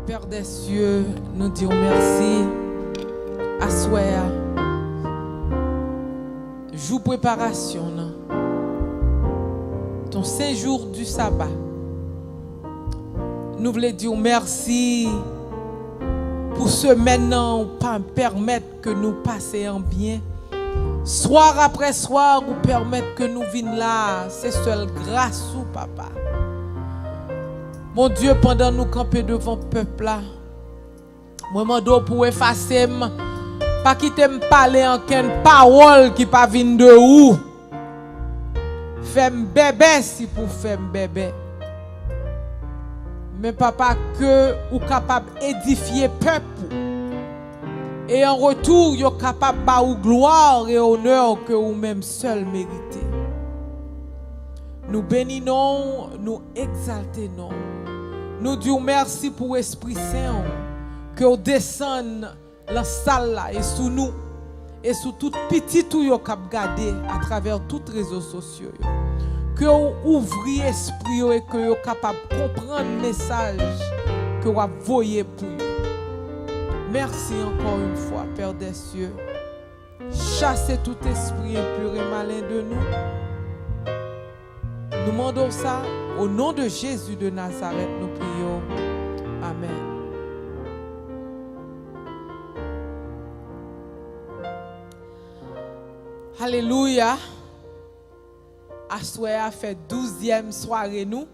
Père des cieux, nous disons merci à soi. Jour préparation, ton séjour du sabbat. Nous voulons dire merci pour ce maintenant, pas permettre que nous passions bien. Soir après soir, ou permettre que nous venions là. C'est seule grâce ou papa. Mon Dieu, pendant nous camper devant le peuple là, moi mando pour effacer, pas quitter me parler en qu'une parole qui pas vient de où. Fais-moi bébé si pour faire bébé. Mais papa, que ou capable d'édifier peuple. Et en retour, vous êtes capable de faire gloire et honneur que vous-même seul méritez. Nous bénissons, nous exaltons. Nous disons merci pour l'Esprit Saint que vous descendez dans la salle là et sous nous et sous tout petit tout vous cap garder à travers tous les réseaux sociaux. Que vous ouvrez l'esprit et que vous capable de comprendre le message que vous voyez pour vous. Merci encore une fois, Père des cieux. Chassez tout esprit impur et malin de nous. Nous demandons ça au nom de Jésus de Nazareth, nous prions. Amen. Alléluia. Assoya a fait 12e soirée nous.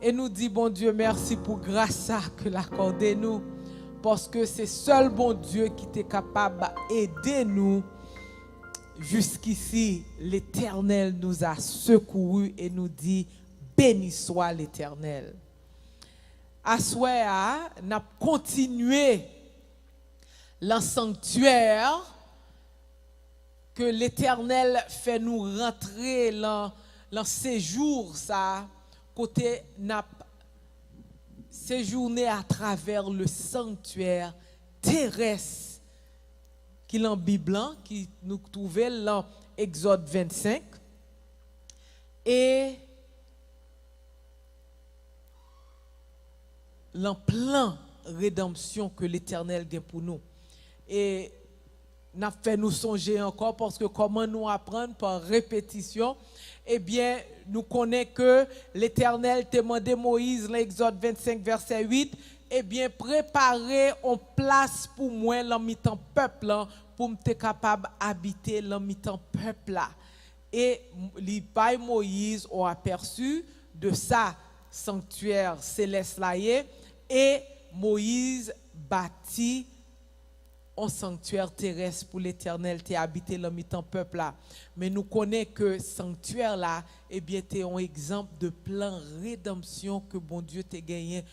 Et nous dit bon Dieu merci pour grâce que l'accordé nous. Parce que c'est seul bon Dieu qui est capable d'aider nous. Jusqu'ici, l'Éternel nous a secourus et nous dit béni soit l'Éternel. Assoya n'a continué le sanctuaire que l'Éternel fait nous rentrer dans séjour ça côté n'a séjourné à travers le sanctuaire terrestre qui est en Bible, qui nous trouvait dans Exode 25. Et le plan rédemption que l'Éternel a pour nous. Et n'a fait nous songer encore parce que comment nous apprendre par répétition, eh bien, nous connaissons que l'Éternel t'a demandé Moïse, dans l'Exode 25, verset 8, eh bien, préparer en place pour moi l'en-mi-temps peuple pour me capable d'habiter l'en-mi-temps peuple là. Et les païs Moïse ont aperçu de ça sanctuaire céleste là et Moïse bâtit un sanctuaire terrestre pour l'Éternel t'es habité l'en-mi-temps peuple là. Mais nous connaissons que sanctuaire là, eh bien, c'est un exemple de plan rédemption que bon Dieu t'a gagné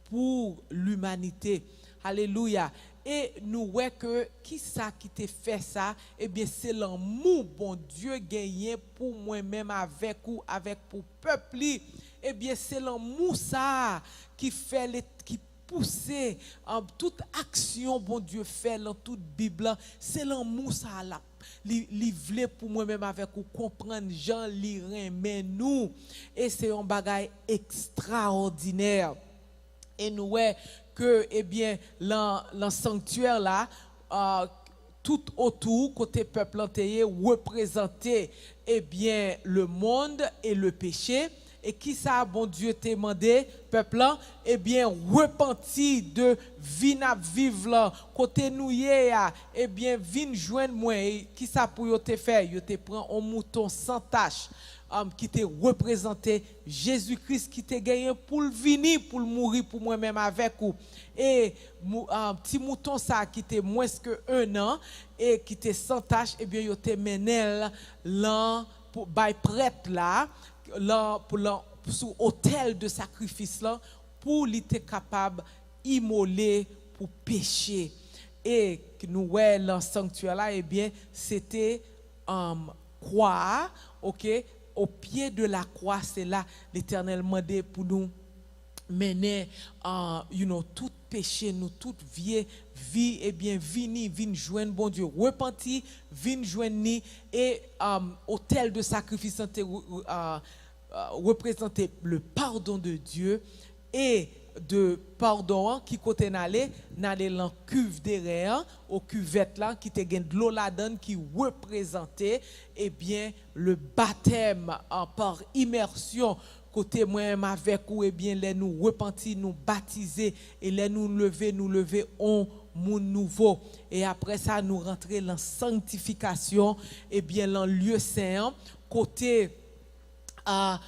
pour l'humanité. Alléluia. Et nous voyons que qui ça qui t'a fait ça? Eh bien, c'est l'amour bon Dieu gagné pour moi-même avec ou avec pour peuple. Eh bien, c'est l'amour ça qui fait qui pousser en toute action bon Dieu fait dans toute Bible. C'est l'amour ça là. Livrer pour moi-même avec ou comprendre Jean lirin mais nous et c'est un bagage extraordinaire. Et nous voyons que, eh bien, le sanctuaire là, tout autour, côté peuple entier, représentait, eh bien, le monde et le péché. Et qui ça, bon Dieu, t'a demandé, peuple, eh bien, repenti de vin à vivre là, côté nous, eh bien, vin joindre moi. Qui ça pour yo te faire? Yo te prend un mouton sans tache. Qui te représenté Jésus-Christ qui t'a gagné pour le venir, pour le mourir pour moi-même avec vous. Et petit mouton ça qui était moins que 1 an et qui était sans tâche, et bien il te mené là pour by prêtre là pour sur autel de sacrifice là pour il était capable immoler pour pécher. Et nous ouais dans sanctuaire là, et bien c'était croix, OK. Au pied de la croix, c'est là l'Éternel demandé pour nous mener tout péché, nous toute vie, et bien vini joindre bon Dieu, repenti, vini joindre et autel de sacrifice représenter le pardon de Dieu et de pardon qui côté n'aller dans cuve derrière au cuvette là qui te gagne de l'eau là-dedans qui représentait eh bien le baptême par immersion côté moi-même avec ou eh bien les nous repentir nous baptiser et les nous lever on monde nouveau et après ça nous rentrer dans sanctification et bien dans lieu saint côté à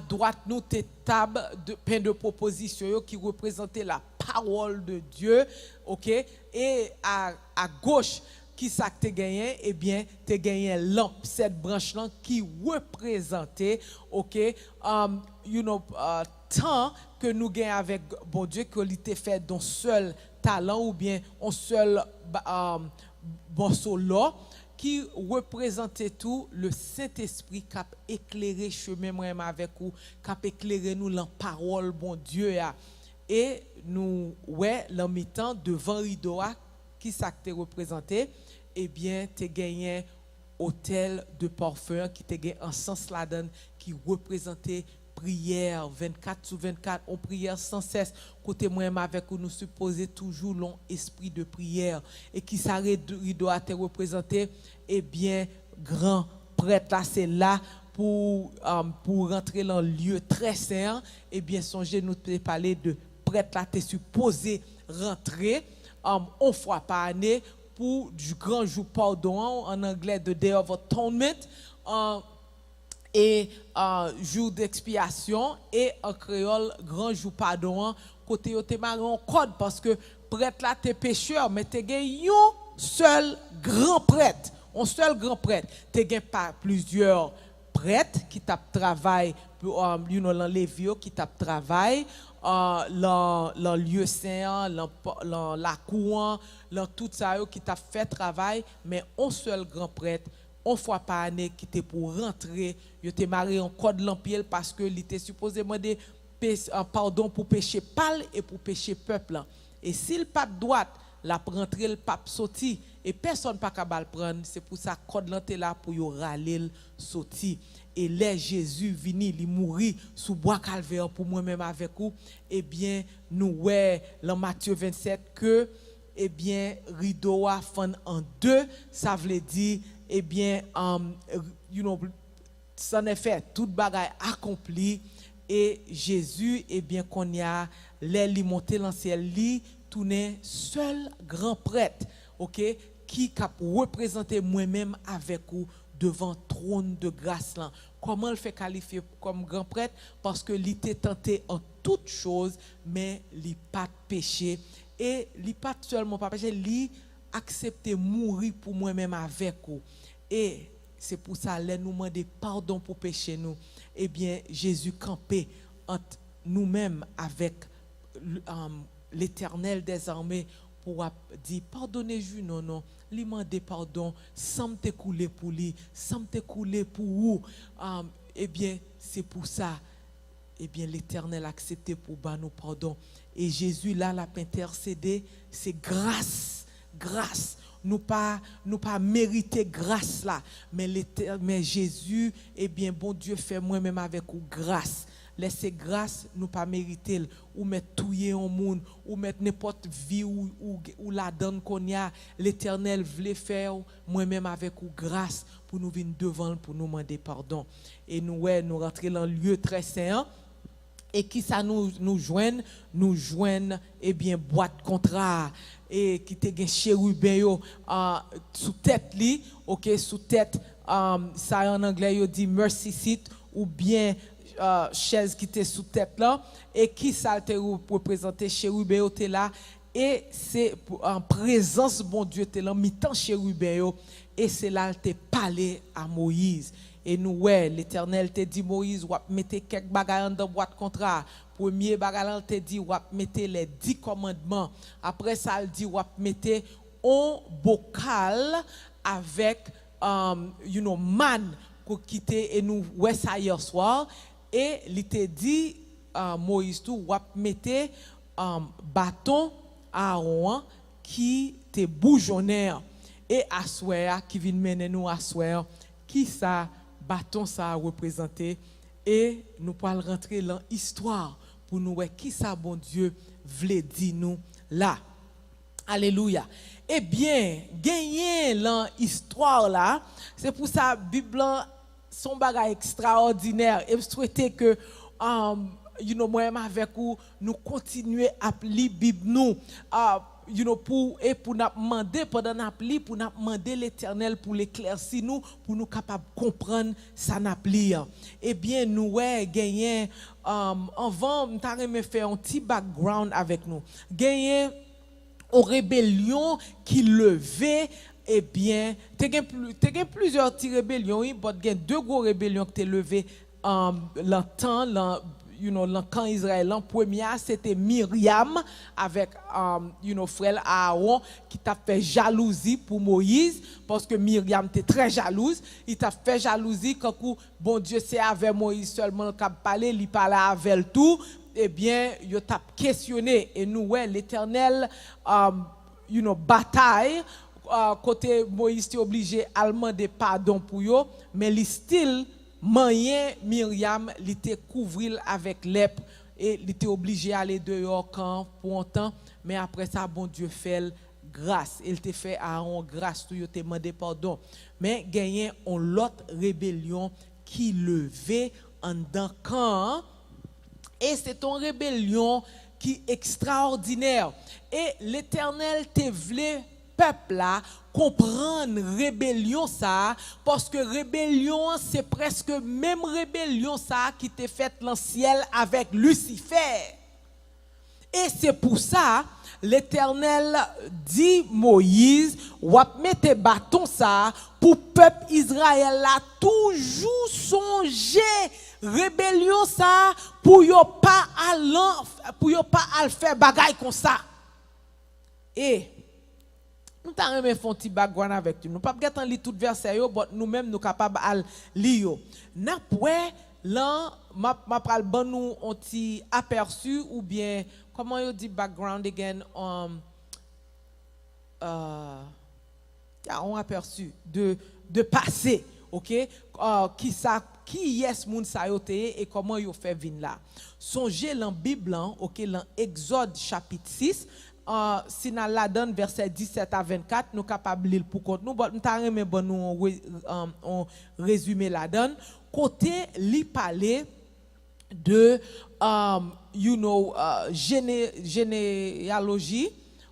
droite nous tes tables de pain de proposition qui représentait la parole de Dieu, OK, et à gauche qui ça que tu gagné eh bien tu gagné lampe cette branche là qui représentait OK temps que nous gagnons avec bon Dieu que il était fait d'un seul talent ou bien un seul bon solo qui représentait tout le Saint-Esprit qui a éclairé chemin moi avec vous, qui a éclairé nous la parole bon Dieu et nous ouais l'en mi-temps devant rideau qui ça te représenté eh bien tu gagné hôtel de parfum qui te gagné en sens là-dedans qui représentait prière 24/24 on prière sans cesse côté moi avec vous nous supposer toujours long esprit de prière et qui s'arrête rideau à te représenter eh bien grand prêtre là c'est là pour rentrer dans le lieu très saint eh bien songez nous parler de prêtre là tu supposé rentrer une fois par année pour du grand jour pardon en anglais de Day of Atonement et jour d'expiation et en créole grand jour pardon côté yo te marre en code parce que prêtre là t'es pécheur mais t'es gagné un seul grand prêtre t'es gagné pas plusieurs prêtres qui tap travail pour dans les qui tap travail dans lieu saint dans la cour dans tout ça qui t'a fait travail mais un seul grand prêtre une fois par année qui était pour rentrer, il était marié en code l'empire parce que il était supposé demander pardon pour péché pâle et pour péché peuple. Et s'il pas de droite, la rentrer le pape sorti et personne pas capable prendre, c'est pour ça code l'enté là pour yo râler sorti. Et là Jésus vini, il mourit sous bois calvaire pour moi-même avec vous, eh bien nous ouais dans Matthieu 27 que eh bien rideau a fend en deux, ça veut dire eh bien, ça en est fait, toute bagaille accomplie et Jésus, eh bien, qu'on y a les monté dans le ciel, li tourné seul grand prêtre, ok, qui a représenté moi-même avec vous devant trône de grâce là. Comment le fait qualifier comme grand prêtre? Parce que il était tenté en toutes choses, mais il pas péché et il pas seulement pas péché, il accepter mourir pour moi-même avec vous. Et c'est pour ça que nous demander pardon pour pécher nous. Eh bien, Jésus campé entre nous-mêmes avec l'Éternel des armées pour dire pardonnez-vous non lui demander pardon sans te couler pour lui, sans te couler pour vous. Eh bien, c'est pour ça eh bien l'Éternel a accepté pour nous pardon et Jésus là l'a intercédé, c'est grâce nous pas mériter grâce là mais Jésus eh bien bon Dieu fait moi-même avec vous grâce laissez grâce nous pas mériter ou mettre touyer en monde ou mettre n'importe vie ou la donne qu'on y a l'Éternel voulait faire moi-même avec vous grâce pour nous venir devant pour nous demander pardon et nous rentrer dans le lieu très saint et qui ça nous joignent eh bien boîte contrat et qui te gen chérubin yo sous tête li OK sous tête ça en anglais yo dit mercy seat ou bien chaise qui était sous tête là et qui ça te représenter chérubin yo te là et c'est en présence bon Dieu te là mi-temps chérubin yo et c'est là te parler à Moïse. Et nous, ouais, l'Éternel te dit, Moïse, ou mettez quelques bagages dans boîte contrat. Premier bagage, te dit, ou mettez les 10 commandements. Après ça, il dit, ou mettez un bocal avec, man pour quitter. Et nous, ouais, ça hier soir. Et il te dit, Moïse, tout, ou mettez bâton à Aaron qui te bougeonné. Et Assoir, qui vient mener nous Assoir, qui ça bâton ça a représenté et nous pourrons rentrer dans l'histoire pour nous voir qui ça bon Dieu voulait dire nous là. Alléluia. Eh bien, gagner l'histoire là, c'est pour ça Bible son bagage extraordinaire et je souhaitais que moi avec vous nous continuer à lire Bible nous pour nous demander pendant nous lire pour nous demander l'Éternel pour l'éclaircir nous pour nous capable comprendre ça n'a lire. Eh bien nous gagner avant me faire un petit background avec nous. Gagner aux rébellions qui levaient. Eh bien, tu as plusieurs petites rébellions, mais il y a deux gros rébellions qui ont levé quand Israël. La première, c'était Myriam avec frère Aaron qui t'a fait jalousie pour Moïse, parce que Myriam était très jalouse. Il t'a fait jalousie quand bon Dieu c'est avec Moïse seulement qu'il parlait, il parlait avec tout. Eh bien, il t'a questionné. Et nous, l'Éternel, bataille. Côté Moïse était obligé à demander pardon pour eux, mais il style moyen Myriam il était couvrir avec lèpre et il était obligé à aller dehors pour un temps, mais après ça bon Dieu fait grâce, il te fait à Aaron grâce tout te demandé pardon, mais gagné on l'autre rébellion qui levait en dans camp et c'est une rébellion qui est extraordinaire et l'Éternel te voulait peuple là comprendre rébellion ça parce que rébellion c'est presque même rébellion ça qui t'est faite dans le ciel avec Lucifer et c'est pour ça l'Éternel dit Moïse ou mettre bâton ça pour peuple Israël là toujours songer rébellion ça pour yo pas à faire bagaille comme ça et nous t'avons fait un petit background avec nous. Nous pas pas lire tout verset mais nous-mêmes nous capables à lire. N'après là m'a pral ban nous un petit aperçu ou bien comment on dit background again un aperçu de passé, OK? Qui est moun sa yo te et comment yo fait vin là. Songez dans Bible OK dans Exode chapitre 6 si nous la donne verset 17 à 24 nous capables lire pour compte nous on résumé la donne côté li parler de généalogie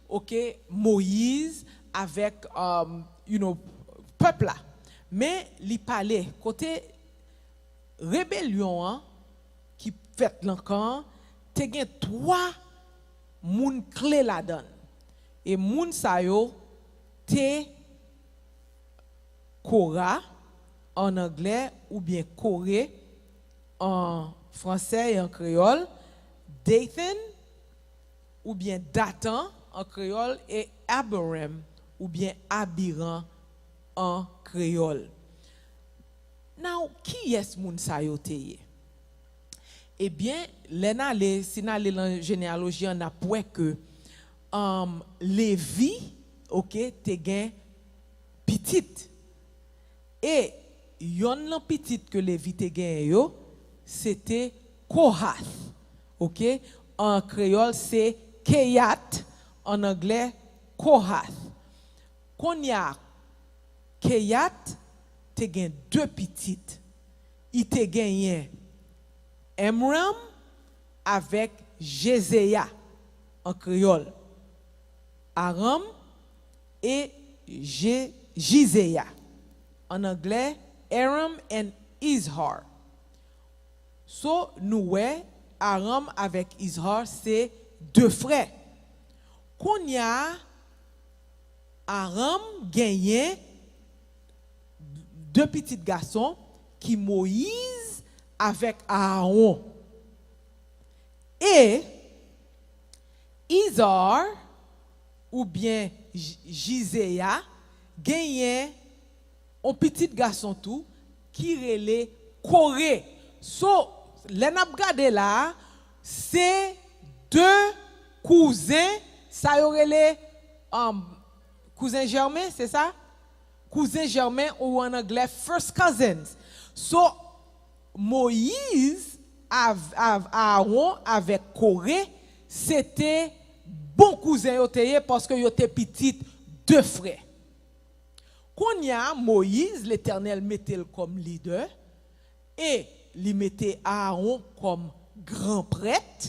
OK Moïse avec peuple là mais li parler côté rébellion qui fait l'encan te gen trois moun clé la donne et moun sa yo te Korah en anglais ou bien Corée en français et en créole, Dathan ou bien Dathan en créole et Abiram ou bien Abiram en créole. Now, qui est moun sa yo te? Eh bien, si nous allons dans la généalogie, on a point que Lévi, OK, te gen petite. Et yon petite que Lévi te gen yo, c'était Kohath. OK? En créole, c'est Keyat. En anglais, Kohath. Qu'on y a Keyat, te gen deux petites. Il te gen Amram avec Jézéa en créole. Aram et Jizéa. En anglais, Aram and Izhar. So, nous, Aram avec Izhar, c'est deux frères. Qu'on y a, Aram gagné deux petits garçons qui Moïse avec Aaron. Et Izhar, ou bien Jizéa, gagnait un petit garçon tout qui relait Corée. So, les n'a regardé là, c'est deux cousins, ça y aurait les cousins germains, c'est ça? Cousins germains ou en anglais first cousins. So, Moïse Aaron avec Corée, c'était bon cousin yo teye parce que yo étaient petits deux frères. Quand y a Moïse, l'Éternel mettait comme leader et il mettait Aaron comme grand prêtre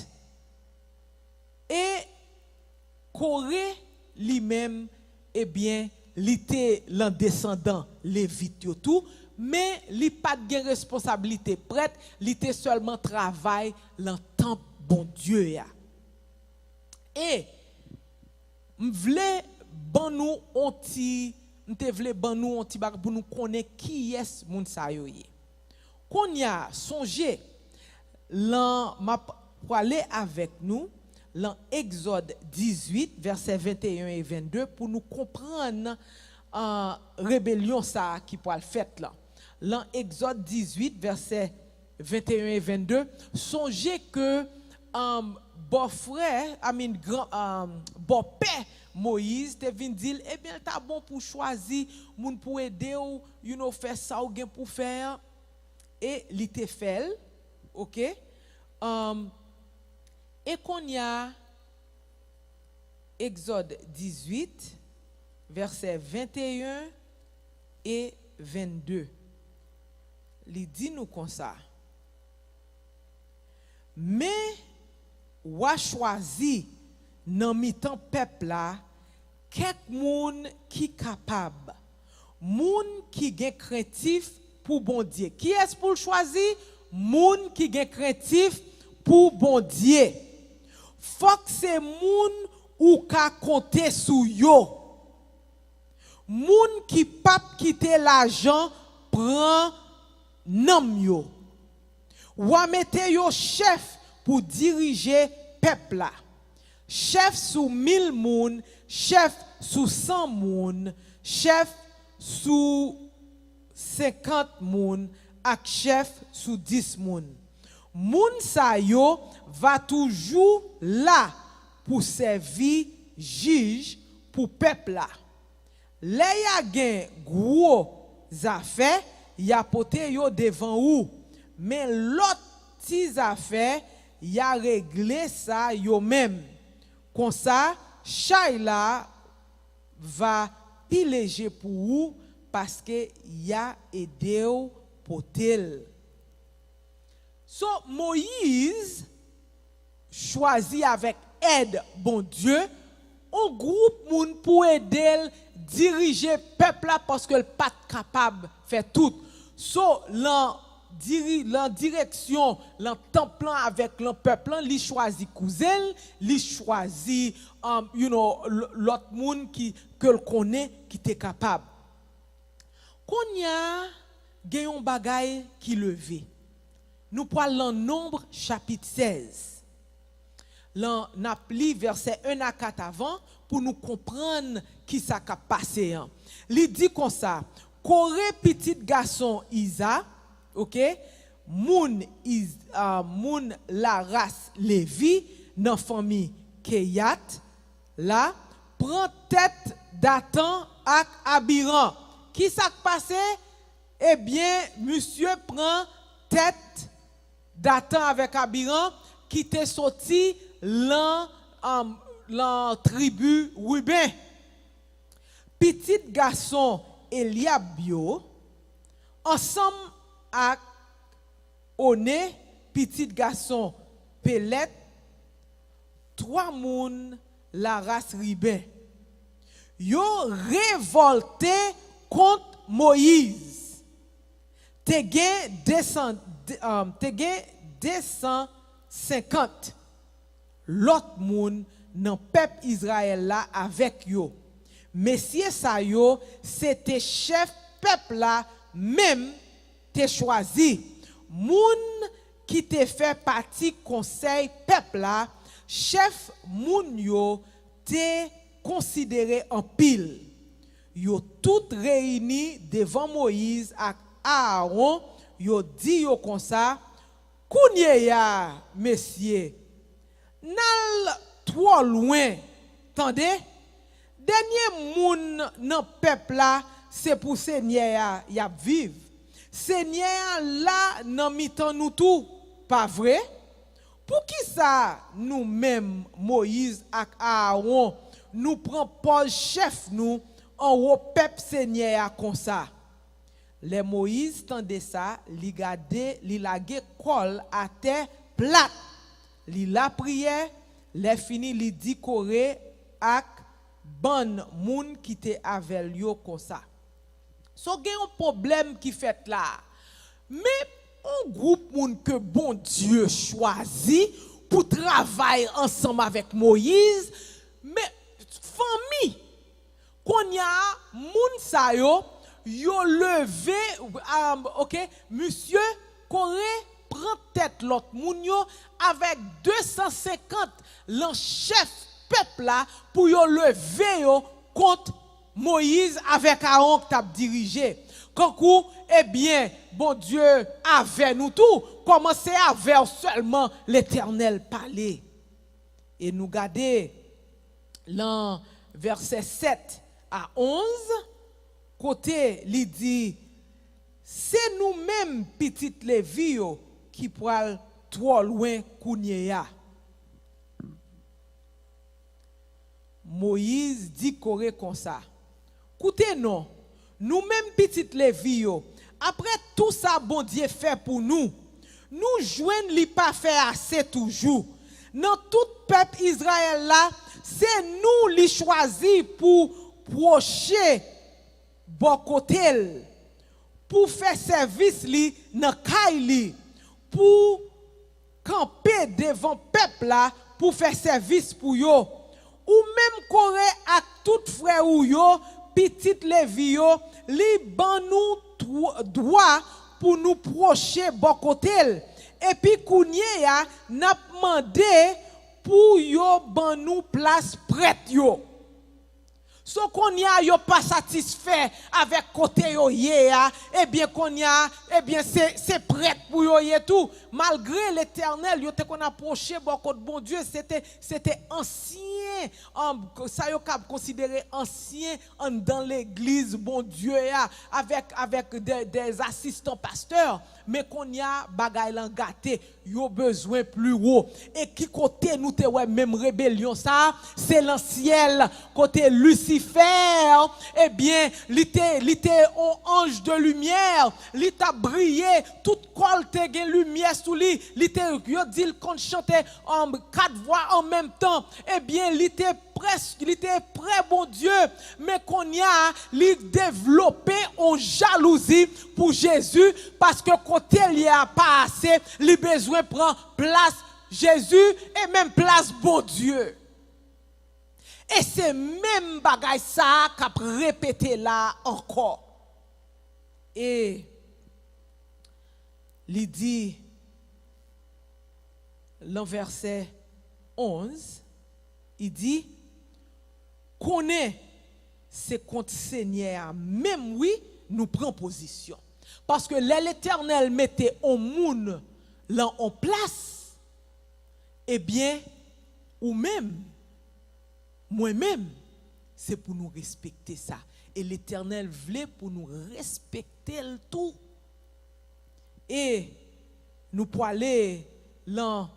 et Corée lui-même, eh bien, il était l'un descendant lévite tout, mais il pas de responsabilité prêtre, il était seulement travail dans temple bon Dieu ya. Et m'vle ban nous onti, m'te vle ban nous onti bak pour nous connaître qui est moun sa yo ye. Qu'on y a songé l'an m'a pour aller avec nous dans Exode 18 versets 21 et 22 pour nous comprendre rébellion ça qui pour le fait là. Dans Exode 18 versets 21 et 22, songez que bon frère, bon père Moïse te vinn dire eh bien t'as bon pour choisir moun pour aider ou faire ça ou gen pour faire et li te fait OK et qu'on y a Exode 18 versets 21 et 22 il dit nous comme ça mais ou a choisi dans mi-temps peuple là quelques moun qui capable moun qui gen craintif pour bon Dieu. Qui est-ce pour choisir? Moun qui gen craintif pour bon Dieu. Faut que c'est moun ou ka compter sou yo. Moun qui pas quitter l'argent prend nam yo. Ou a mette yo chef pour diriger peuple là. Chef sous 1000 moun, chef sous 100 moun, chef sous 50 moun, ak chef sous 10 moun. Moun sa yo va toujours là pour servir juge pour peuple là. Le y a gen gros affaires, y a poté yo devant ou, mais l'autre petits affaires, y a réglé ça yo même. Comme ça, Chayla va piléger pour vous parce que y a aidé au potel. So Moïse choisit avec aide bon Dieu un groupe moun pour aider diriger peuple là parce que le pas capable de faire tout. So la direction, le temple avec le peuple, il choisit cousin, il choisit l'autre monde que le connaît qui est capable. Qu'on y a un bagay qui levé. Nous parlons Nombre chapitre 16. Là, n'a pli verset 1 à 4 avant pour nous comprendre qui ça a passé. Il dit comme ça, Corée petit garçon Isa, OK, moun la race Lévi dans famille Keyat là prend tête Dathan ak Abiram. Qui ça passé? Eh bien, monsieur prend tête Dathan avec Abiram qui était sorti la tribu Ruben. Petit garçon Eliabio ensemble avec Oné, petit garçon Pelet, 3 moun la race Ruben. Yo révolté contre Moïse. Te gen 250 l'autre moun nan peuple Israël là avec yo. Messieurs sa yo, c'était chef peuple là même te choisi. Moun qui te fait partie conseil peuple là, chef moun yo te considéré en pile. Yo tout réunis devant Moïse ak Aaron, yo dit yo comme ça, kounye ya, messieurs, nal trop loin, tendez, dernier moun nan peuple là, c'est pour Seigneur ya vive. Seigneur là nan mitan nous tout. pas vrai? Pour qui ça, nous-mêmes, Moïse et Aaron, nous prenons Paul chef, nous, en haut peuple Seigneur comme ça? Les Moïse tendait ça, li gade, li lage col à terre plate. Li la prière, les fini li dit coré ak bon moun qui te avec yo comme ça. So gen un problème qui fait là. Mais un groupe moun que bon Dieu choisit pour travailler ensemble avec Moïse, mais famille qu'on y a moun sa yo levé OK, monsieur Corée prend tête l'autre moun yo avec 250 l'en chef peuple là pour yo lever yo contre Moïse avec Aaron qui t'a dirigé. Quand eh bien, bon Dieu avait nous tout, commencez à vers seulement l'Éternel parler. Et nous garder dans verset 7 à 11, côté il dit, c'est nous-mêmes petites Lévi qui pourront trop loin kounye. Moïse dit coré comme ça. Écoutez non, nous-mêmes petites Lévi après tout ça bon Dieu fait pour nous, nous joignent li pas fait assez toujours. Dans tout peuple Israël là, c'est nous li choisi pour procher bon côté pour faire service li dans kay li, pour camper devant peuple là pour faire service pour yo. Ou même Corée ak tout frère ou yo petite Lévi yo li ban nous droit pour nous procher bon côté et puis kounye ya n'a demandé pour yo ban nous place prête yo. So qu'on y a yo pas satisfait avec côté yo ya, eh bien qu'on y a, eh bien c'est prêt pour yo yé tout. Malgré l'Éternel, yo te qu'on approché bon Dieu, c'était ancien, ça yo cap considéré ancien dans l'église bon Dieu ya, avec des assistants pasteurs, mais qu'on y a bagay lan gâté, yo besoin plus haut. Et qui côté nous te ouais même rébellion ça, c'est l'ancien côté Lucifer. Eh bien, il était un ange de lumière, il t'a brillé, toute colle te gen lumière sous lui, il dit qu'on chantait en 4 voix en même temps. Eh bien, il était prêt, bon Dieu, mais qu'on y a, il développé en jalousie pour Jésus, parce que côté il y a pas assez, il besoin prendre place Jésus et même place bon Dieu. Et c'est même bagay ça qu'a répété là encore. Et il dit, dans verset 11, il dit, connaît c'est contre Seigneur, même oui, nous prenons position. Parce que l'Éternel mettait au monde là en place, eh bien, ou même, moi-même, c'est pour nous respecter ça. Et l'Éternel voulait pour nous respecter le tout. Et nous pour aller dans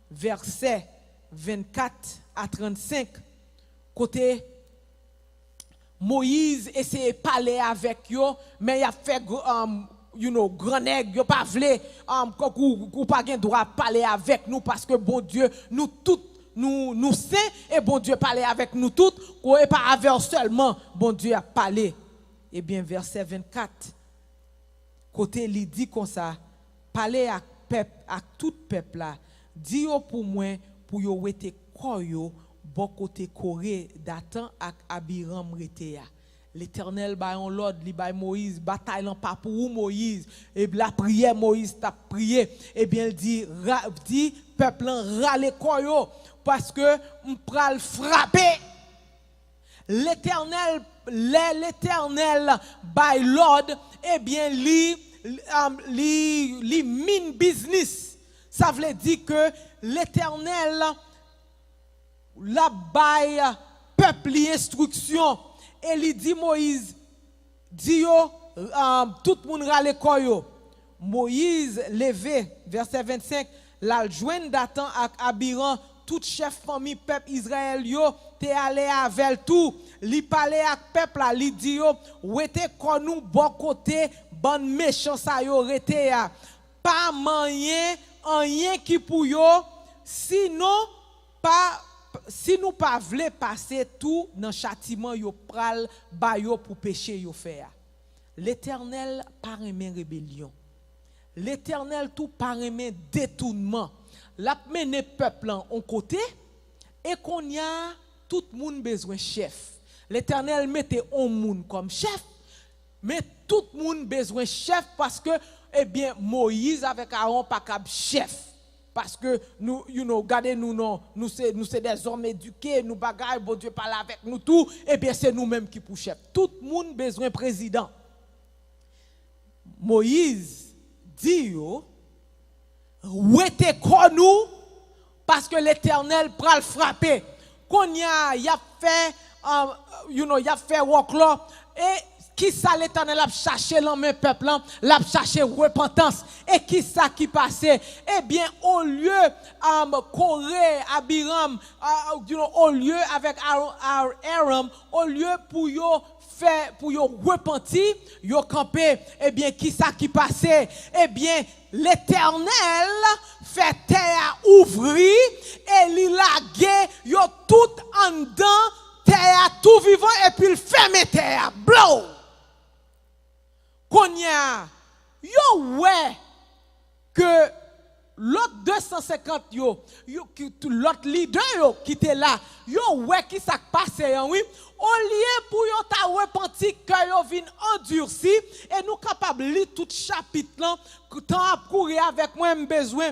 verset 24 à 35, côté Moïse essayait de parler avec eux, mais il a fait grand nègre, il pas voulu ou pas gain droit parler avec nous parce que bon Dieu nous tous nous saints et bon Dieu parlait avec nous toutes et pas avec seulement bon Dieu a parlé. Eh bien verset 24 côté il dit comme ça, parler à tout peuple là, dit pour moi pour yo wete koyo bon côté Corée Datan ak Abiram rete. L'Éternel ba on l'ordre li ba Moïse bataille pas pour Moïse et la prière Moïse t'a prié et bien il dit peuple rale koyo parce que on pral frapper. L'Éternel by l'ordre eh bien li mine business. Ça veut dire que l'Éternel la bail peuple instruction et il dit Moïse dit yo tout le monde rale koyo. Moïse levé verset 25 la joine Dathan ak Abiram, tout chef famille peuple Israël yo, te allé avec tout, li parler ak peuple là, li di yo, wete kon nou bon côté, ban méchant sa yo rete ya. Pas moyen, rien qui pour yo, sinon pas si nous pas vle passer tout dans châtiment yo pral ba yo pour péché yo faire. L'Éternel pas remet rébellion. L'Éternel tout pas remet détournement. L'a mené peuple en côté et qu'on y a tout monde besoin chef. L'Éternel mettait un monde comme chef, mais tout monde besoin chef parce que eh bien Moïse avec Aaron pas cap chef. Parce que nous, regardez nous non, nous c'est des hommes éduqués, nous bagaille, bon Dieu parle avec nous tout, et bien c'est nous-mêmes qui pour chef. Tout le monde besoin président. Moïse dit yo, ouete kon nous parce que l'Éternel pral frapper. Qu'on y a fait y a fait work là et qui ça l'Éternel a cherché dans mes peuple l'a cherché repentance et qui ça qui passait eh bien au lieu Corée Abiram au lieu avec Aram au lieu pour yo faire pour yo repentir yo camper eh bien qui ça qui passait eh bien l'Éternel fait terre ouvrir et il lague yo tout en dedans terre tout vivant et puis il ferme terre blow. Konya, yo ouais que l'autre 250 l'autre leader qui était là, yo ouais qui ça passé oui, au lieu pour yo ta repenti que yo vinn endurci et nous capable lire tout chapitre là, temps à courir avec moi besoin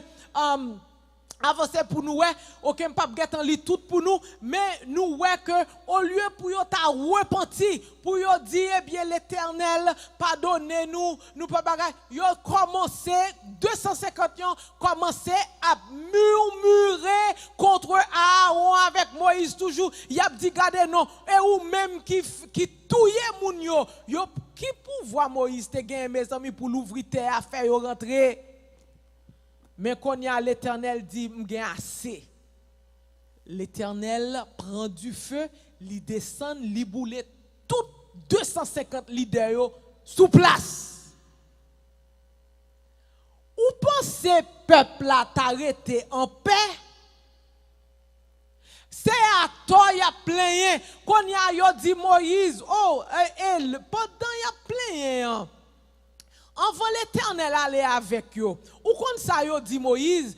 avancer pour nous ouais aucun pas en lit tout pour nous mais nous ouais que au lieu pour yo ta repenti pour yo dire eh bien l'Éternel pardonnez-nous nous pas bagay yo commencé 250 ans commencé à murmurer contre Aaron avec Moïse toujours y a dit regardez non et ou même qui touye moun yo qui pouvoir Moïse te gagner mes amis pour l'ouvrir terre faire yo rentrer. Mais quand y a l'Éternel dit m'gen assez. L'Éternel prend du feu, il descend, il boule tout 250 leaders sous place. Ou pensez peuple là t'arrêter en paix? C'est à toi y a plein quand y a yo dit Moïse oh pendant y a plein avant l'Éternel aller avec yo. Ou comme ça yo dit Moïse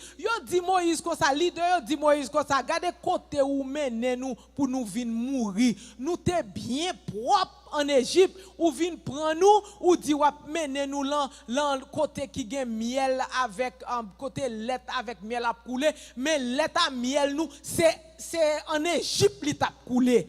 comme ça leader yo dit Moïse comme ça regardez côté où mener nous pour nous venir mourir. Nous t'es bien propre en Égypte ou vinn prendre nous ou dit ou mener nous là côté qui gagne miel avec côté lait avec miel à couler mais lait à miel nous c'est en Égypte li t'a coulé.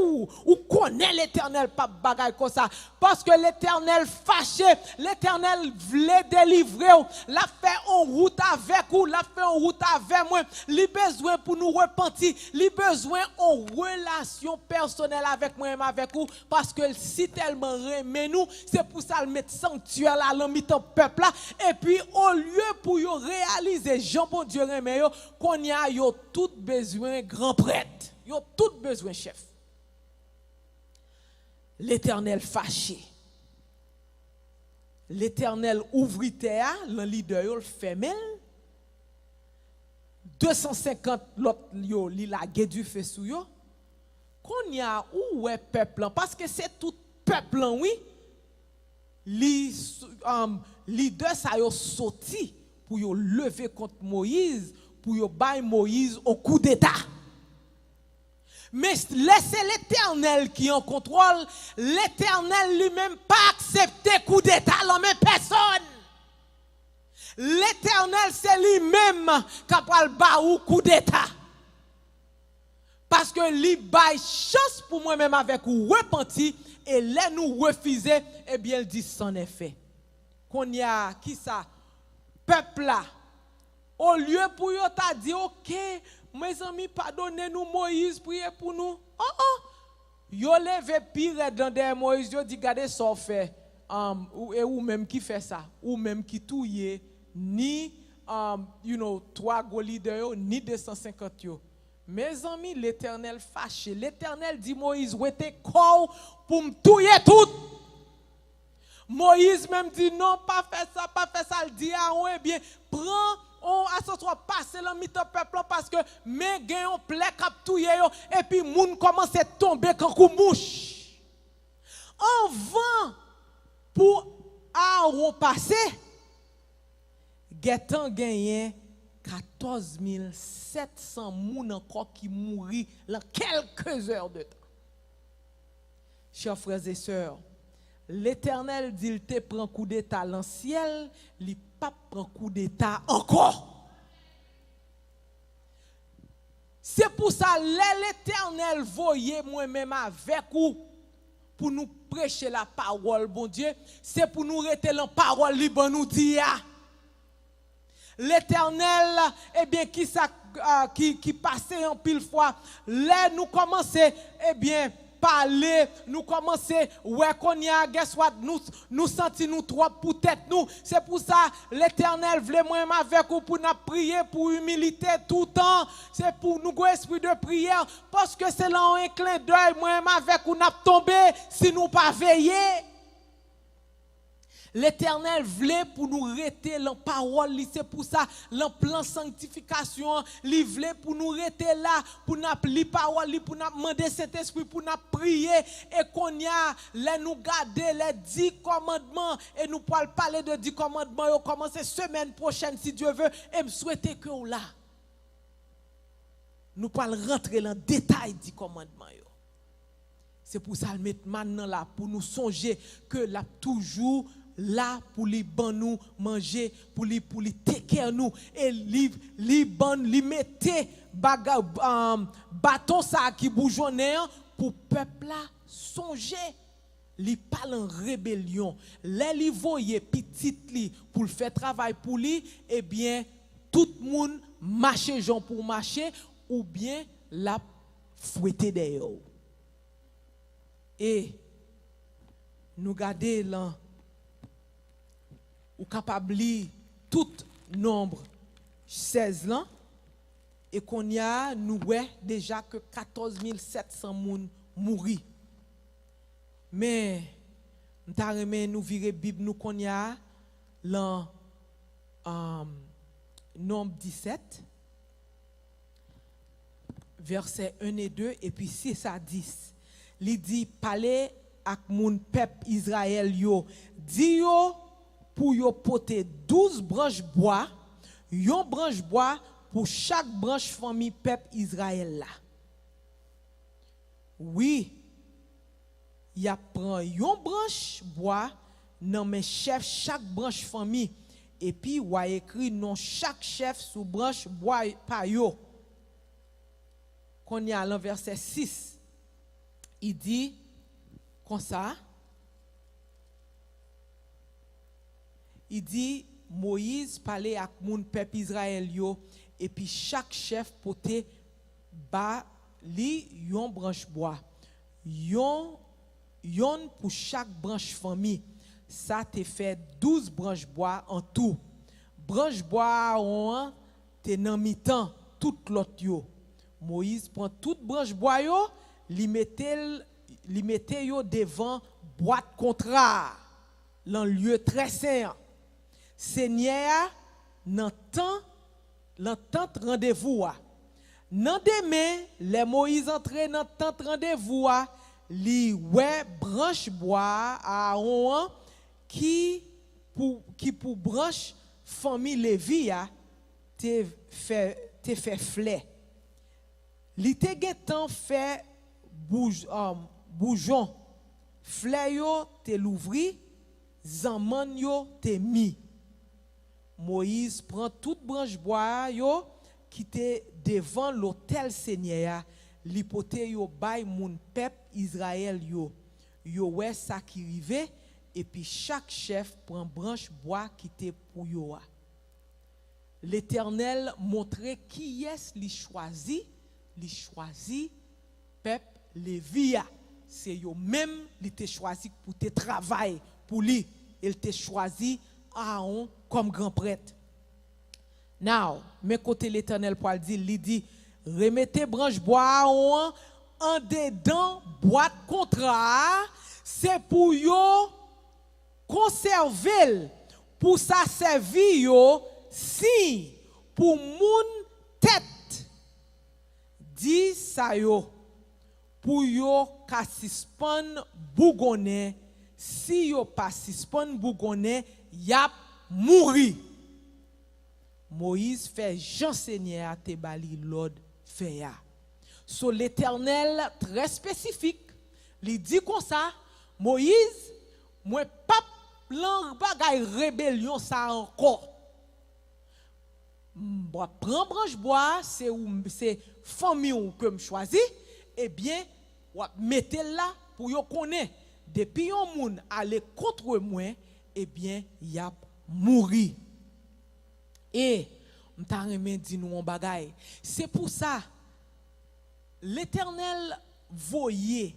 Ou connaît l'Éternel pas bagaille comme ça parce que l'Éternel fâché, l'Éternel voulait délivrer, l'a fait en route avec ou, l'a fait en route avec moi, li besoin pour nous repentir, li besoin en relation personnelle avec moi et avec vous parce que si tellement remet nous, c'est pour ça le mettre sanctuaire là dans mi peuple là et puis au lieu pour yo réaliser Jean bon Dieu remet yo qu'on y a yo tout besoin grand prêtre, yo tout besoin chef. L'Éternel fâché. L'Éternel ouvrit terre, le leader yo le fermel. 250 l'autre yo li la gué du feu sou yo. Qu'on y a où est peuple parce que c'est tout peuple oui. Leader ça yo sorti pour yo lever contre Moïse, pour yo bay Moïse au coup d'état. Mais laissez l'Éternel qui en contrôle, l'Éternel lui-même pas accepter coup d'état dans même personne. L'Éternel c'est lui-même qui a le coup d'état. Parce que lui bail chance pour moi-même avec ou repenti et là nous refuser eh bien il dit c'en est fait. Qu'on y a qui ça peuple là au lieu pour yo t'a dit OK mes amis, pardonnez-nous Moïse, priez pour nous. Yo levé pire dans des Moïse, yo dit regardez ça fait. Et ou même qui fait ça, ou même qui touye ni 3 gros leaders, ni 250 yo. Mes amis, l'Éternel fâché. L'Éternel dit Moïse, ouais t'es corps pour me tuer tout. Moïse même dit non, pas faire ça, pas faire ça. Il dit Aaron, eh bien, prends, on assoit passer le mi-temps peuple parce que mes gains ont plaît cap touyer et puis moun commence à tomber comme mouche. En vent pour Aaron passer, Gétan gagné 14 700 moun encore qui mourit dans quelques heures de temps. Chers frères et sœurs, l'Éternel dit il te prend coup d'état dans le ciel, il pas prend coup d'état encore. C'est pour ça l'Éternel voyait moi-même avec vous pour nous prêcher la parole, bon Dieu, c'est pour nous rester la parole libre nous dire. L'Éternel, eh bien, qui passait en pile fois, là nous commençons, eh bien, parler, nous commencer, ouais, qu'on y a, guess what, nous sentis nous trop pour tête nous. C'est pour ça, l'Éternel voulait moi avec vous pour nous prier pour humilité tout le temps. C'est pour nous avoir esprit de prière, parce que c'est là un clin d'œil, moi avec vous, nous tomber si nous pas veiller. L'Éternel voulait pour nous rester la parole, c'est pour ça, le plan sanctification, il voulait pour nous rester là, pour nous lire parole, pour nous demander cet esprit, pour nous prier, et qu'on y a, là nous garder les 10 commandements, et nous pourrons parler de 10 commandements, et on commence semaine prochaine, si Dieu veut, et me souhaiter que là, nous pourrons rentrer dans le détail des commandements. C'est pour ça, le mettre maintenant là, pour nous songer que là, toujours, là pour les ban nous manger pour les teker nous et les ban les mettre bâton ça qui bougeonner pour peuple là songer li parle en rébellion les li voyer petit li pour faire travail pour lui et bien tout le monde marcher Jean pour marcher ou bien la fouetter d'ailleurs et nous garder là ou capable tout nombre 16 ans et qu'on y a nous ouais déjà que 14 700 moun mouri mais nous virer Bible nous qu'on y a dans nombre 17 versets 1 et 2 et puis 6 à 10 il dit parler avec moun peuple Israël yo dit yo pour yo porter 12 branches bois, yon branche bois pour chaque branche famille peuple Israël là. Oui, y a prend yon branche bois nan men chef chaque branche famille et puis ou a écrit non chaque chef sous branche bois pa yo. Qu'on y a dans verset 6. Il dit comme ça. Il dit Moïse parlait avec mon peuple Israël yo et puis chaque chef pote ba li yon branche bois yon pour chaque branche famille ça te fait 12 branches bois en tout branche bois on te nan mi-temps tout l'autre yo Moïse prend toute branche bois yo li mette yo devant boîte contrat dans lieu très saint Seigneur, n'entend rendez-vous. Nan demain, les Moïse entré dans tente rendez-vous, li ouais branche bois à Aaron qui pour branche famille Lévi te fait flé. Li te getan fait boujon. Flé yo te l'ouvri, zaman yo te mi. Moïse prend toute branche bois yo qui était devant l'autel Seigneur, li pote yo bay moun peuple Israël yo. Yo ouais ça qui rive et puis chaque chef prend branche bois qui était pour yo. L'Éternel montrait qui est li choisi peuple Lévi. C'est yo même li te choisi pour te travail pour lui, il te choisi Aaron comme grand prêtre. Now, mais côté l'Éternel pour dire, il dit, remettez branche bois en dedans boîte contrat, c'est pour yo conserver, pour ça servir yo si pour moun tête. Dit ça yo pour yo ka suspend bougonné, si yo pas suspend bougonné, yap mouri. Moïse fait Jean Seigneur te bali l'ordre fait ya. So l'Éternel très spécifique, il dit comme ça, Moïse, moi pas plan bagay rébellion ça encore. Moi prends branche bois, c'est famille que me choisi, eh bien, ou mettez là pour yo connaître depuis un moun aller contre moi, eh bien, y a mouri. Et m'ta remen di nou un bagay. C'est pour ça l'Éternel voyait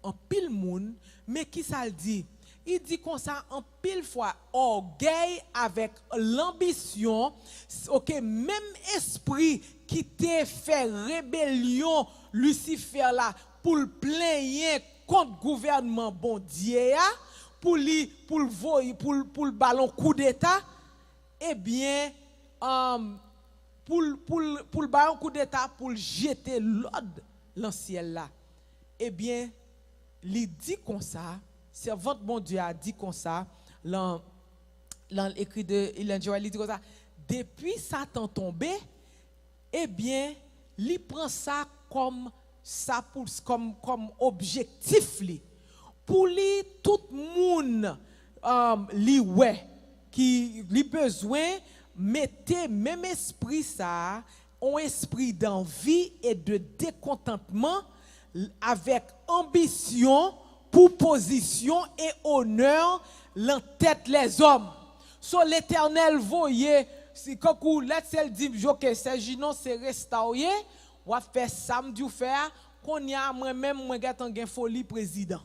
en pile moun, mais qui ça le dit? Il dit comme ça en pile fois orgueil avec l'ambition, OK, même esprit qui t'a fait rébellion Lucifer là pour le plaigner contre gouvernement bon Dieu pour le ballon coup d'état, eh bien pour le ballon coup d'état pour jeter l'ordre dans le ciel là, eh bien il dit comme ça, servante bon Dieu a dit comme ça dans l'écrit de Ellen Joel, il dit comme ça, depuis Satan tombé, eh bien il prend ça comme ça comme objectif li pour lui tout monde li ouais qui li besoin mettez même esprit ça, un esprit d'envie et de décontentement avec ambition pour position et honneur l'en tête les hommes. So l'Éternel voyait si quand let's say dit que c'est ginon c'est restauré, ou a fait samedi ou faire qu'on y a moi même moi gâton gain folie président.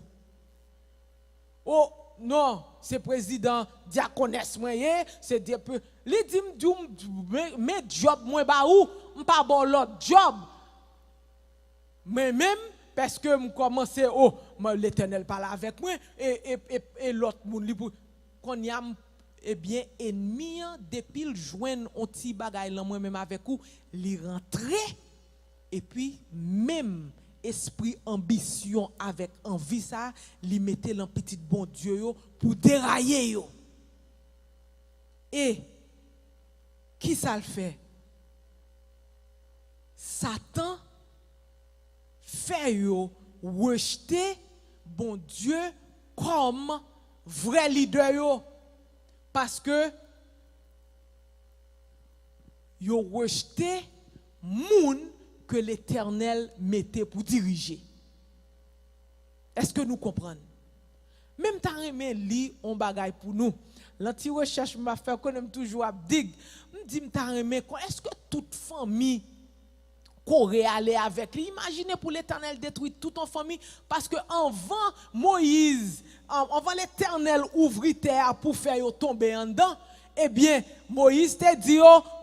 Oh non, c'est président diaconesse moi c'est des peu li dit mais job moi ba ou m'pas bon l'autre job. Mais même parce que me commencer l'Éternel parle avec moi et l'autre monde li pour qu'on y a eh bien ennemi depuis le joindre un petit bagay là moi même avec ou li rentrer et puis même esprit ambition avec envie ça li mettait dans petit bon Dieu yo pour dérailler yo. Et qui ça le fait? Satan fait yo rejeter bon Dieu comme vrai leader yo parce que yo rejeté moun que l'Éternel mettait pour diriger. Est-ce que nous comprenons? Même tant remè li on bagay pour nous. L'anti recherche m'a fait qu'on aime toujours à dig. Me dit m'ta remè est-ce que toute famille Corée aller avec lui? Imaginez pour l'Éternel détruire toute en famille parce que avant Moïse, avant l'Éternel ouvrir terre pour faire tomber en dedans, eh bien Moïse te dit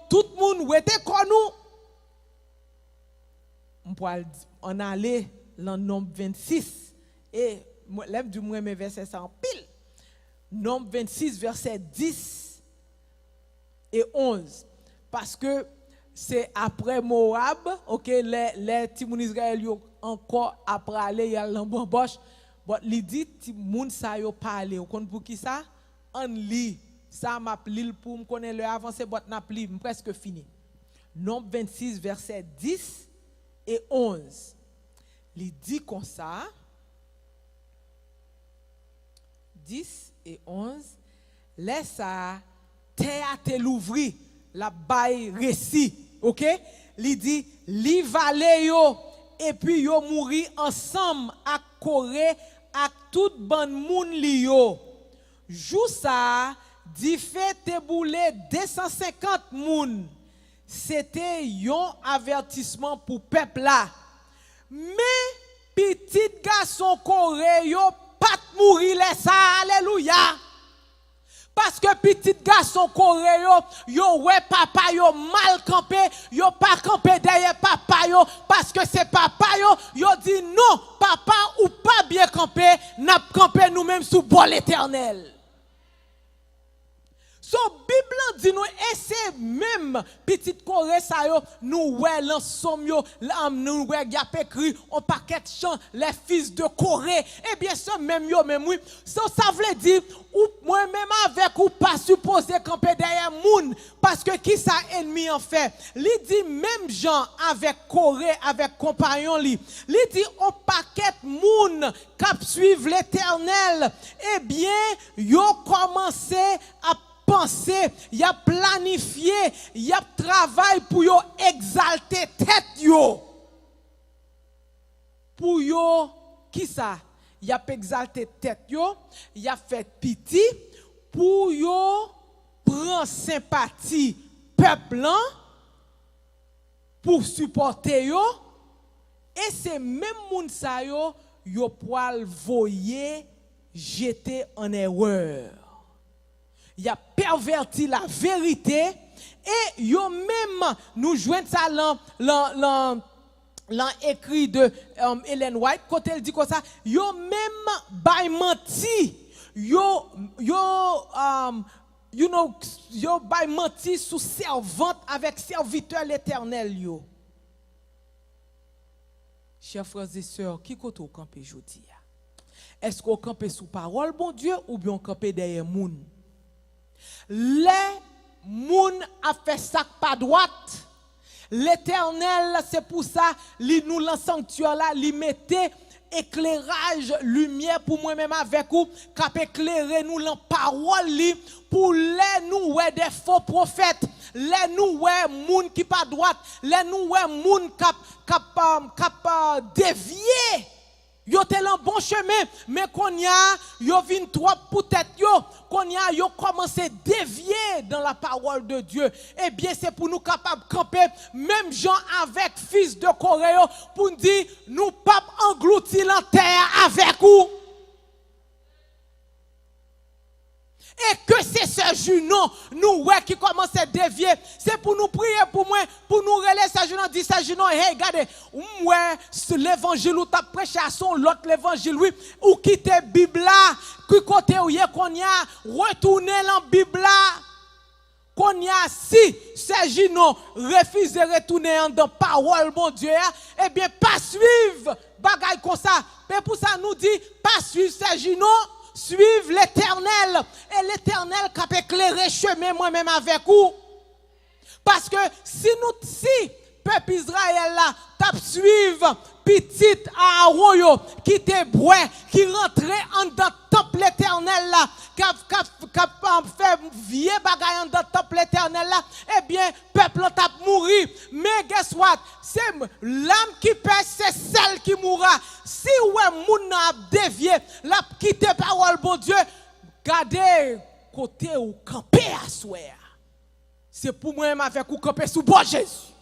tout le monde était comme nous. On allait dans Nombre 26 et lève du moins mes versets ça en pile. Nombre 26 verset 10 et 11 parce que c'est après Moab, OK, les Timoun Israël encore après aller y a l'embauche, but li dit Timoun sa yo pas aller, on pour qui ça? On lit ça m'a pli pour me connaître le avancer but n'a pli presque fini. Nombre 26 verset 10 et 11. Il dit comme ça, 10 et 11, laisse ça, terre te l'ouvri, la baille récit, ok? Il dit, li vale yo, et puis yo mouri ensemble à Corée, à tout ban moun li yo. Jou ça, di fait te boule 250 moun. C'était un avertissement pour peuple là. Mais petit garçon Corée yo pas mourir les ça, alléluia. Parce que petit garçon coré yo ouais papa yo mal campé, yo pas campé derrière papa yo parce que c'est papa yo dit non, papa ou pas bien campé, n'a campé nous-mêmes sous bol éternel. So Bible dit nous et c'est même petite Corée ça yo nous ouais l'ensemble yo nous ouais y a écrit on paquet chant les fils de Corée et bien ça même yo même oui ça veut dire ou moi même avec ou pas supposé camper derrière moun parce que qui ça ennemi en fait li dit même Jean avec Corée avec compagnon li dit on paquet moun cap suivre l'Éternel et bien yo commencé à penser, y a planifié, y a travail pour yo exalter tête yo. Pour yo, qui ça? Y a exalter tête yo, y a fait piti pour yo prendre sympathie peuple pour supporter yo et c'est même moun sa yo poil voyer jeter en erreur. Il a perverti la vérité et yo même nous joignent ça l'an écrit de Ellen White quand elle dit comme ça yo même bay menti yo bay menti sous servante avec serviteur l'Éternel yo. Chers frères et sœurs, qui côté au camper jodi? Est-ce qu'on campe sous parole bon Dieu ou bien on campe derrière moun? Les moun a fait ça pas droite. L'Éternel, c'est pour ça, li nous dans sanctuaire là, li mettait éclairage, lumière pour moi-même avec vous, cap éclairer nous la parole li, pour les nous ouais des faux prophètes, les nous ouais moun qui pas droite, les nous ouais moun cap dévier. Yo te lan bon chemin, mais qu'on y a, yo vin trop pour tête yo, qu'on y a, yo commencé à dévier dans la parole de Dieu. Eh bien, c'est pour nous capables de camper, même gens avec fils de Corée, pour nous dire, nous pas engloutir la terre avec vous. Et que c'est ce Junon, nous, ouais, qui commence à dévier. C'est pour nous prier pour moi, pour nous relayer ce Junon, dit ce Junon, hey, regardez, ouais, l'évangile ou t'as prêché à son, l'autre l'évangile, oui, ou quitter la Bible là, qui côté où y a qu'on y a, retourner la Bible là, qu'on y a, si ce Junon refuse de retourner dans la parole, mon Dieu, eh bien, pas suivre, bagaille comme ça. Mais pour ça, nous dit, pas suivre ce Junon. Suivre l'Éternel et l'Éternel qui a éclairé chemin moi-même avec vous. Parce que si peuple Israël là t'a suivre petite Aaron qui te boit qui rentrait en dans temple l'Éternel là qui fait vieux bagaille dans temple l'Éternel là eh bien peuple t'a mouru mais guess what c'est l'âme qui pèse c'est celle qui mourra si ouais moun a dévié l'a quitté parole bon Dieu gardez côté ou camper à soir c'est pour moi-même avec vous camper sous bon Jésus.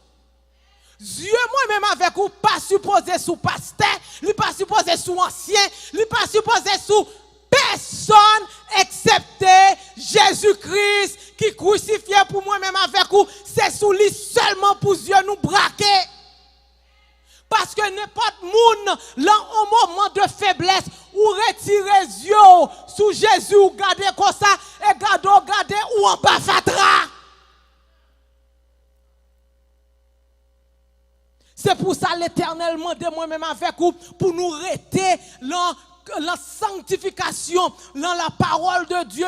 Dieu moi-même avec vous pas supposé sous pasteur, il pas supposé sous ancien, il pas supposé sous personne excepté Jésus-Christ qui crucifié pour moi-même avec vous, c'est sous lui seulement pour Dieu nous braquer. Parce que n'importe monde là au moment de faiblesse ou retirer yeux sous Jésus ou garder comme ça et garder ou en bas fatra. C'est pour ça l'Éternel demande moi-même avec vous pour nous rester la sanctification, dans la parole de Dieu,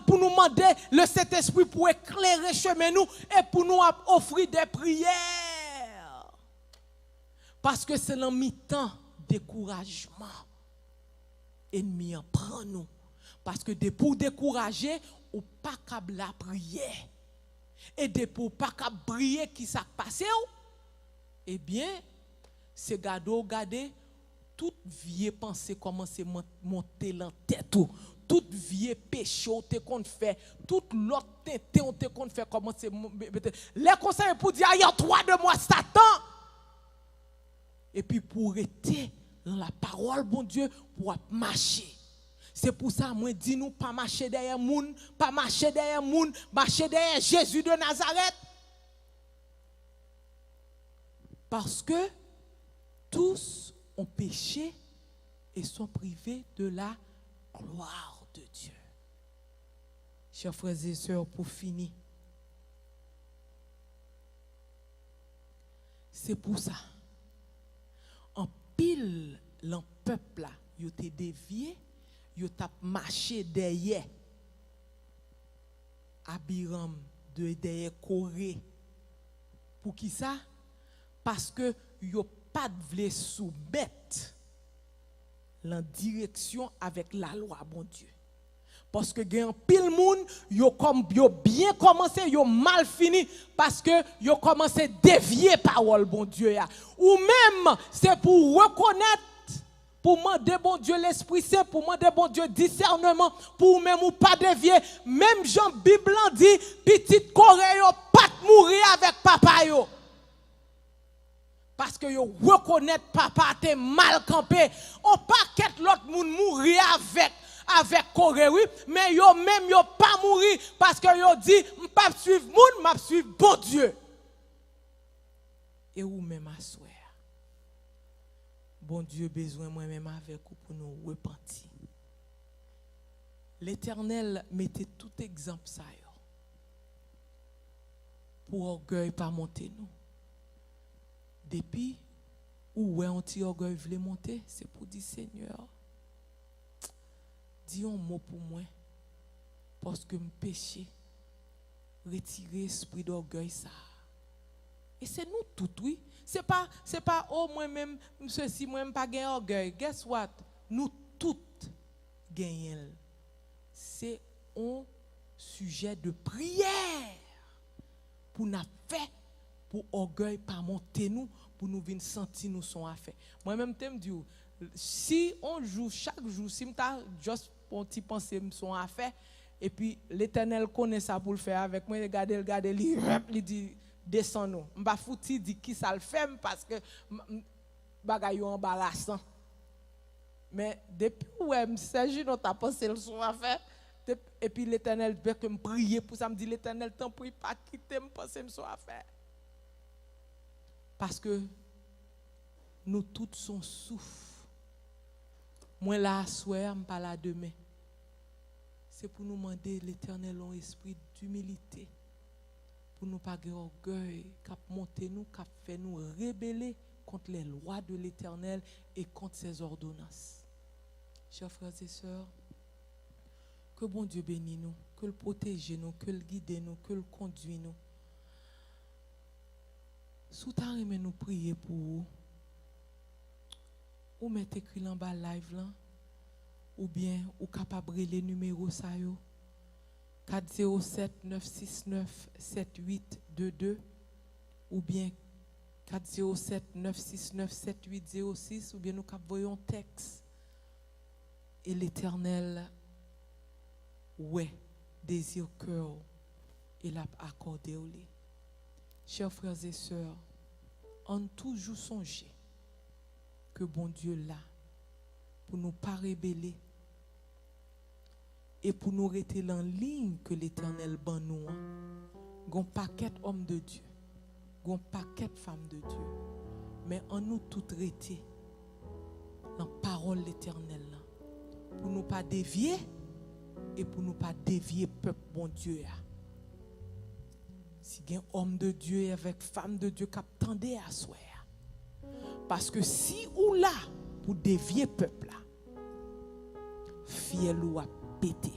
pour nous demander le Saint-Esprit pour éclairer chemin nous et pour nous offrir des prières. Parce que c'est le mi-temps découragement. Ennemi en prend nous. Parce que pour décourager, ou pas capable la prière. Et pour pas capable prier qui s'est passé. Eh bien, c'est garder toute vieille pensée commence à monter dans tête tout. Toute vieille péché te qu'on fait, toute l'autre tête on te qu'on fait commencer les conseils pour dire il y a 3 de moi Satan. Et puis pour rester dans la parole bon Dieu pour marcher. C'est pour ça, moi, dis nous pas marcher derrière moun, pas marcher derrière moun, marcher derrière Jésus de Nazareth. Parce que tous ont péché et sont privés de la gloire de Dieu. Chers frères et sœurs, pour finir, c'est pour ça, en pile, le peuple là, il était dévié, il a marché derrière Abiram, derrière Corée. Pour qui ça? Parce que il n'a pas voulu soumettre la direction avec la loi, bon Dieu. Parce que gen pile moun, yo bien commencé, yo mal fini parce que yo commencé dévier parole bon Dieu ya. Ou même c'est pour reconnaître, pour demander bon Dieu l'Esprit Saint, pour demander bon Dieu discernement, pour même ou pas dévier. Même Jean Bible dit petite Corée yo pas mourir avec papa yo. Parce que yo reconnaître papa te mal campé, on pas qu'être l'autre moun mourir avec Corée, oui, mais yo même yo pas mourir parce que yo dit m'pas suivre moun, m'a suivre bon Dieu. Et ou même assoir. Bon Dieu besoin moi même avec vous pour nous repentir. L'Éternel mettait tout exemple ça yo. Pour orgueil pas monter nous. Depuis où un petit orgueil voulait monter, c'est pour dire Seigneur, dis un mot pour moi, parce que me péché, retirer l'esprit d'orgueil ça. Et c'est nous tout, oui. C'est pas oh moi-même, ceci, moi-même pas gagner orgueil. Guess what? Nous toutes gagnons. C'est un sujet de prière pour nous faire, pour orgueil pas monter nous, pour nous venir sentir nous son affaire. Moi-même, je me dis, si on joue chaque jour, si je juste pour petit penser son affaire, et puis l'Éternel connaît ça pour le faire avec moi, regardez, il dit, descend nous. Je ne vais pas foutre, dit qui ça le fait, parce que bagaille embarrassant. Mais depuis où il s'agit de ta pensée son affaire, et puis l'Éternel veut que me prier pour ça, me dit l'Éternel, t'en prie pas quitter me penser son affaire. Parce que nous tous sommes souffres. Moi là, soir, je pas là demain. C'est pour nous demander l'Éternel en esprit d'humilité. Pour nous pas avoir orgueil, cap monter nous, cap fait nous rébeller contre les lois de l'Éternel et contre ses ordonnances. Chers frères et sœurs, que bon Dieu bénisse nous, que le protège nous, que le guide nous, que le conduit nous. Sous ta mais nous prier pour vous. Ou mettez écrit en bas live là, ou bien ou capable les numéros ça yo 407 969 7822 ou bien 407 969 7806 ou bien nous voyons un texte et l'Éternel ouais désire cœur et l'a accordé au lit. Chers frères et sœurs, on toujours songer que bon Dieu là pour nous pas rébeller et pour nous rester en ligne que l'Éternel ban nous. Gon paquet homme de Dieu, gon paquet femme de Dieu, mais en nous tout rester dans parole l'Éternel là pour nous pas dévier et pour nous pas dévier peuple bon Dieu là. Si il y a un homme de Dieu et avec femme de Dieu qui attendait à soi. Parce que si ou là, pour dévier peuple là, fiel ou a pété.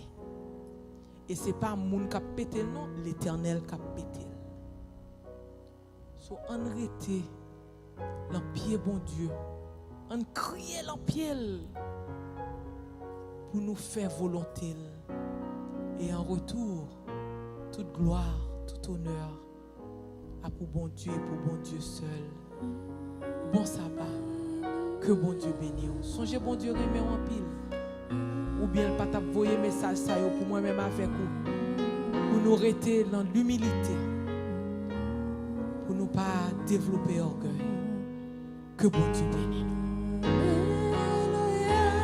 Et ce n'est pas moun qui a pété, non, l'Éternel qui a pété. So, on rete l'empied bon Dieu, on crie l'empied pour nous faire volonté. Et en retour, toute gloire, tout honneur à pour bon Dieu et pour bon Dieu seul. Bon sabbat, que bon Dieu bénisse. Songez bon Dieu remet en pile. Ou bien le pas t'envoyer message ça pour moi-même avec vous. Pour nous rester dans l'humilité. Pour nous pas développer orgueil. Que bon Dieu bénisse.